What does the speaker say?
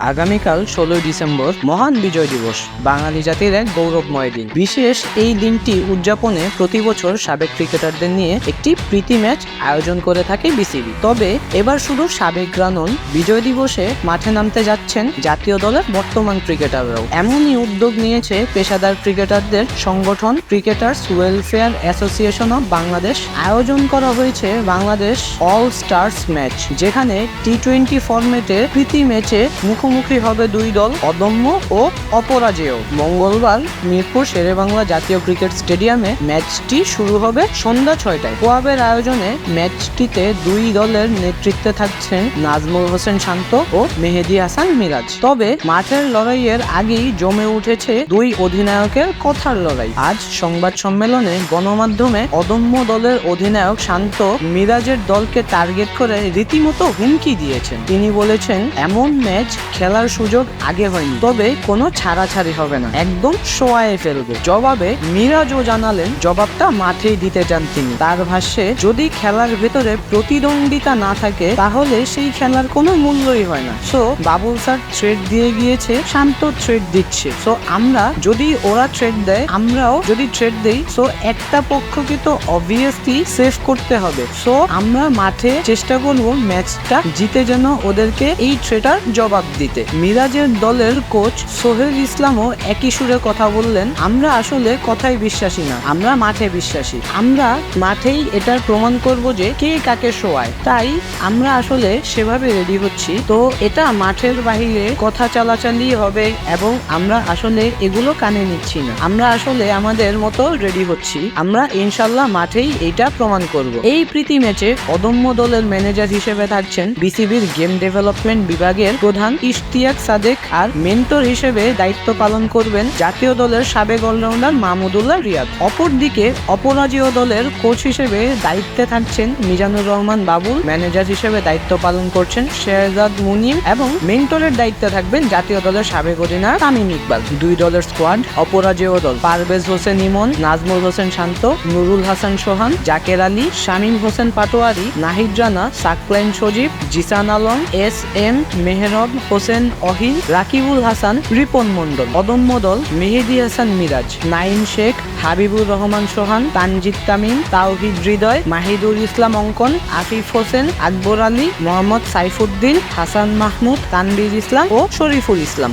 আগামীকাল ১৬ ডিসেম্বর মহান বিজয় দিবস, বাঙালি জাতির এক গৌরবময় দিন। বিশেষ এই দিনটি উদযাপনে প্রতি বছর সাবেক ক্রিকেটারদের নিয়ে একটি প্রীতি ম্যাচ আয়োজন করে থাকে বিসিবি। তবে এবার শুধু সাবেকরা নন, বিজয় দিবসে মাঠে নামতে যাচ্ছেন জাতীয় দলের বর্তমান ক্রিকেটাররাও। এমনই উদ্যোগ নিয়েছে পেশাদার ক্রিকেটারদের সংগঠন cricketers welfare association of Bangladesh. আয়োজন করা হয়েছে বাংলাদেশ অল স্টার্স ম্যাচ, যেখানে টি-20 ফরম্যাটের প্রীতি ম্যাচে মুখোমুখি হবে দুই দল, অদম্য ও অপরাজেয়। মঙ্গলবার মিরপুর শেরেবাংলা জাতীয় ক্রিকেট স্টেডিয়ামে ম্যাচটি শুরু হবে সন্ধ্যা ৬টায়। কোয়াবের আয়োজনে ম্যাচটিতে দুই দলের নেতৃত্বে থাকছেন নাজমুল হোসেন শান্ত ও মেহেদী হাসান মিরাজ। তবে মাঠের লড়াইয়ের আগেই জমে উঠেছে দুই অধিনায়কের কথার লড়াই। আজ সংবাদ সম্মেলনে গণমাধ্যমে অদম্য দলের অধিনায়ক শান্ত মিরাজের দলকে টার্গেট করে রীতিমতো হুমকি দিয়েছেন। তিনি বলেছেন, এমন ম্যাচ খেলার সুযোগ আগে হয়নি, তবে কোনো ছাড়াছাড়ি হবে না, একদম শোয়ায়ে ফেলবে। জবাবে মিরাজও জানালেন জবাবটা মাঠেই দিতে চান তিনি। তার ভাষ্যে, যদি খেলার ভেতরে প্রতিদ্বন্দ্বিতা না থাকে তাহলে সেই খেলার কোনো মূল্যই হয় না। সো বাবুল স্যার থ্রেড দিয়ে গিয়েছে, শান্ত থ্রেড দিচ্ছে। সো আমরা যদি ওরা থ্রেড দেয়, আমরাও যদি থ্রেড দেই, সো একটা পক্ষকে তো অবভিয়াসলি সেভ করতে হবে। সো আমরা মাঠে চেষ্টা করবো ম্যাচটা জিতে যেন ওদেরকে এই থ্রেটার জবাব দিতে। মিরাজের দলের কোচ সোহেল ইসলামও একই সুরে কথা বললেন, আমরা আসলে কথায় বিশ্বাসী না, আমরা মাঠে বিশ্বাসী। আমরা মাঠেই এটার প্রমাণ করব যে কে কাকে শোয়ায়, তাই আমরা আসলে সেভাবে রেডি হচ্ছি। তো এটা মাঠের বাহিরে কথা চালাচালি হবে এবং আমরা আসলে এগুলো কানে নিচ্ছি না, আমরা আসলে আমাদের মতো রেডি হচ্ছি। আমরা ইনশাল্লাহ মাঠেই এটা প্রমাণ করব। এই প্রীতি ম্যাচে অদম্য দলের ম্যানেজার হিসেবে থাকছেন বিসিবির গেম ডেভেলপমেন্ট বিভাগের প্রধান ইশতিয়াক সাদেক, আর মেন্টর হিসেবে দায়িত্ব পালন করবেন জাতীয় দলের সাবেক অলরাউন্ডার মাহমুদুল্লাহ রিয়াদ। অপরদিকে অপরাজেয় দলের কোচ হিসেবে দায়িত্বে থাকছেন মিজানুর রহমান বাবুল, ম্যানেজার হিসেবে দায়িত্ব পালন করছেন শেহজাদ মুনিম এবং মেন্টরের দায়িত্বে থাকবেন জাতীয় দলের সাবেক অধিনায়ক তামিম ইকবাল। দুই দলের স্কোয়াড: অপরাজেয় দল পারভেজ হোসেন ইমন, নাজমুল হোসেন শান্ত, নুরুল হাসান সোহান, জাকের আলী, শামীম হোসেন পাটোয়ারি, নাহিদ রানা, সাকলাইন সজীব, জিসান আলম, এস.এম. মেহরব হোসেন অহিন, রাকিবুল হাসান, রিপন মন্ডল। অদম্য দল: মেহেদী হাসান মিরাজ, নাইম শেখ, হাবিবুর রহমান সোহান, তানজিদ তামিম, তাওহিদ হৃদয়, মাহিদুল ইসলাম অঙ্কন, আফিফ হোসেন, আকবর আলী, মোহাম্মদ সাইফুদ্দিন, হাসান মাহমুদ, তানভীর ইসলাম ও শরীফুল ইসলাম।